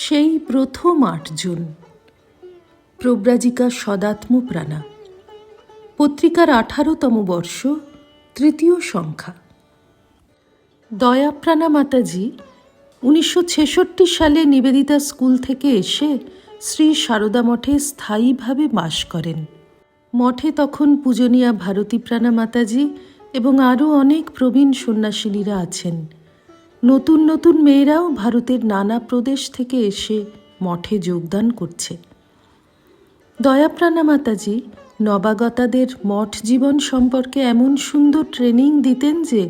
সেই প্রথম ৮ জুন। প্রব্রাজিকা সদাত্মপ্রাণা। পত্রিকার ১৮তম বর্ষ, তৃতীয় সংখ্যা। দয়াপ্রাণা মাতাজি ১৯৬৬ সালে নিবেদিতা স্কুল থেকে এসে শ্রী সারদা মঠে স্থায়ীভাবে বাস করেন। মঠে তখন পূজনীয়া ভারতীপ্রাণা মাতাজি এবং আরও অনেক প্রবীণ সন্ন্যাসিনীরা আছেন। নতুন নতুন মেয়েরাও ভারতের নানা প্রদেশ থেকে এসে মঠে যোগদান করছে। দয়াপ্রাণা মাতাজি নবাগতাদের মঠ জীবন সম্পর্কে এমন সুন্দর ট্রেনিং দিতেন যে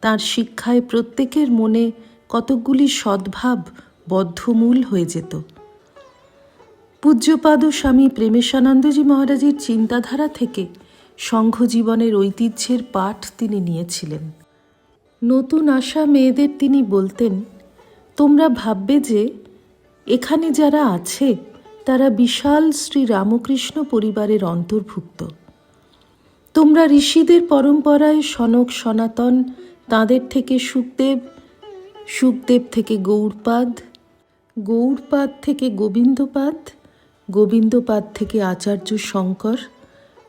তাঁর শিক্ষায় প্রত্যেকের মনে কতকগুলি সদ্ভাব বদ্ধমূল হয়ে যেত। পূজ্যপাদ স্বামী প্রেমেশানন্দজি মহারাজের চিন্তাধারা থেকে সংঘ জীবনের ঐতিহ্যের পাঠ তিনি নিয়েছিলেন। নতুন আসা মেয়েদের তিনি বলতেন, তোমরা ভাববে যে এখানে যারা আছে তারা বিশাল শ্রী রামকৃষ্ণ পরিবারের অন্তর্ভুক্ত। তোমরা ঋষিদের পরম্পরায় সনক সনাতন, তাঁদের থেকে সুখদেব, সুখদেব থেকে গৌড়পাদ, গৌড়পাদ থেকে গোবিন্দপাদ, গোবিন্দপাদ থেকে আচার্য শঙ্কর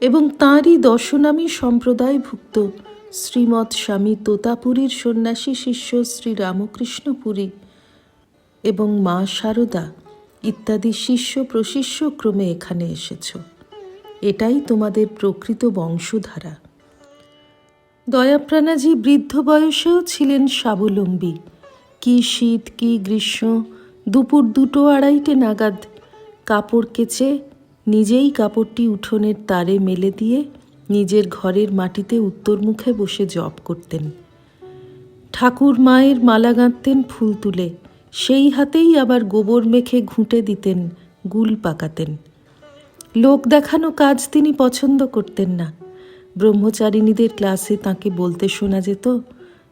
এবং তাঁরই দশনামী সম্প্রদায়ভুক্ত শ্রীমৎ স্বামী তোতাপুরীর সন্ন্যাসী শিষ্য শ্রী রামকৃষ্ণ পুরী এবং মা শারদা ইত্যাদি শিষ্য প্রশিষ্য ক্রমে এখানে এসেছ। এটাই তোমাদের প্রকৃত বংশধারা। দয়াপ্রাণাজি বৃদ্ধ বয়সেও ছিলেন স্বাবলম্বী। কি শীত কি গ্রীষ্ম, দুপুর ২টো-২.২টে নাগাদ কাপড় কেচে নিজেই কাপড়টি উঠোনের তারে মেলে দিয়ে নিজের ঘরের মাটিতে উত্তরমুখে বসে জপ করতেন। ঠাকুর মায়ের মালা গাঁথতেন ফুল তুলে, সেই হাতেই আবার গোবর মেখে ঘুঁটে দিতেন, গুল পাকাতেন। লোক দেখানো কাজ তিনি পছন্দ করতেন না। ব্রহ্মচারিণীদের ক্লাসে তাঁকে বলতে শোনা যেত,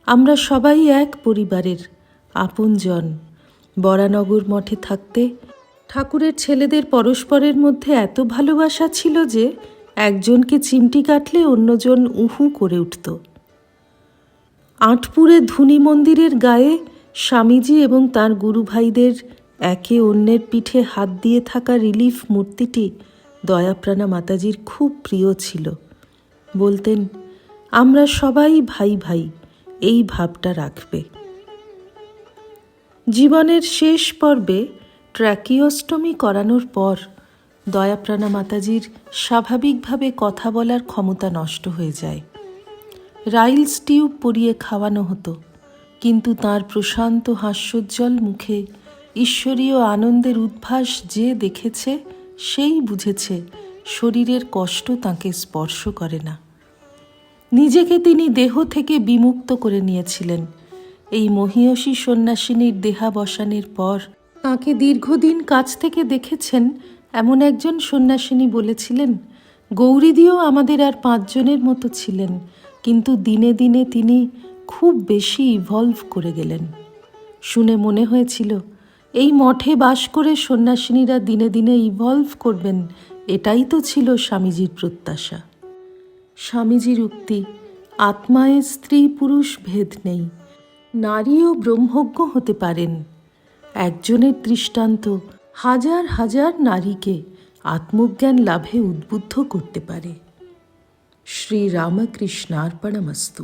আমরা সবাই এক পরিবারের আপনজন। বরানগর মঠে থাকতে ঠাকুরের ছেলেদের পরস্পরের মধ্যে এত ভালোবাসা ছিল যে একজনকে চিমটি কাটলে অন্যজন উহু করে উঠত। আঁটপুরে ধুনি মন্দিরের গায়ে স্বামীজি এবং তাঁর গুরু ভাইদের একে অন্যের পিঠে হাত দিয়ে থাকা রিলিফ মূর্তিটি দয়াপ্রাণা মাতাজির খুব প্রিয় ছিল। বলতেন, আমরা সবাই ভাই ভাই, এই ভাবটা রাখবে। জীবনের শেষ পর্বে ট্র্যাকিওস্টমি করানোর পর দয়াপ্রাণা মাতাজির স্বাভাবিকভাবে কথা বলার ক্ষমতা নষ্ট হয়ে যায়। রাইলস টিউব পরিয়ে খাওয়ানো হতো, কিন্তু তাঁর প্রশান্ত হাস্যোজ্জ্বল মুখে ঈশ্বরীয় আনন্দের উদ্ভাস যে দেখেছে সেই বুঝেছে শরীরের কষ্ট তাঁকে স্পর্শ করে না। নিজেকে তিনি দেহ থেকে বিমুক্ত করে নিয়েছিলেন। এই মহীয়সী সন্ন্যাসিনীর দেহাবসানের পর তাঁকে দীর্ঘদিন কাছ থেকে দেখেছেন এমন একজন সন্ন্যাসিনী বলেছিলেন, গৌরীদিও আমাদের আর ৫ জনের মতো ছিলেন, কিন্তু দিনে দিনে তিনি খুব বেশি ইভলভ করে গেলেন। শুনে মনে হয়েছিল এই মঠে বাস করে সন্ন্যাসিনীরা দিনে দিনে ইভলভ করবেন, এটাই তো ছিল স্বামীজির প্রত্যাশা। স্বামীজির উক্তি, আত্মায় স্ত্রী পুরুষ ভেদ নেই, নারীও ব্রহ্মজ্ঞ হতে পারেন। একজনের দৃষ্টান্ত হাজার হাজার নারীকে আত্মজ্ঞান লাভে উদ্বুদ্ধ করতে পারে। শ্রী রামকৃষ্ণার্পণমস্তু।